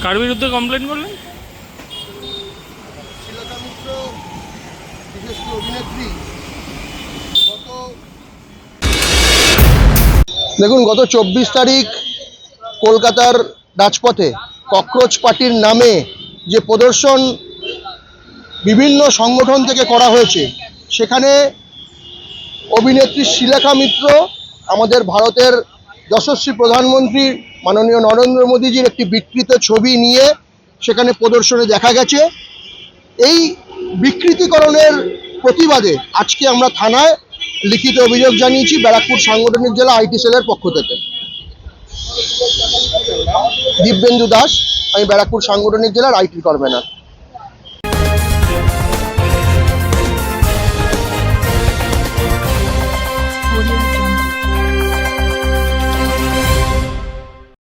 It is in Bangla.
কার বিরুদ্ধে কমপ্লেন করলেন? শ্রীলতা মিত্র, বিশেষ করে অভিনেত্রী, দেখুন গত 24 তারিখ কলকাতার রাজপথে ককরোচ পার্টির নামে যে প্রদর্শন বিভিন্ন সংগঠন থেকে করা হয়েছে, সেখানে অভিনেত্রী শ্রীলেখা মিত্র আমাদের ভারতের যশস্বী প্রধানমন্ত্রী মাননীয় নরেন্দ্র মোদীজির একটি বিকৃত ছবি নিয়ে সেখানে প্রদর্শনে দেখা গেছে। এই বিকৃতিকরণের প্রতিবাদে আজকে আমরা থানায় লিখিত অভিযোগ জানিয়েছি ব্যারাকপুর সাংগঠনিক জেলা আইটি সেলের পক্ষ থেকে। দিব্যেন্দু দাস, আমি ব্যারাকপুর সাংগঠনিক জেলার আইটি কনভেনার।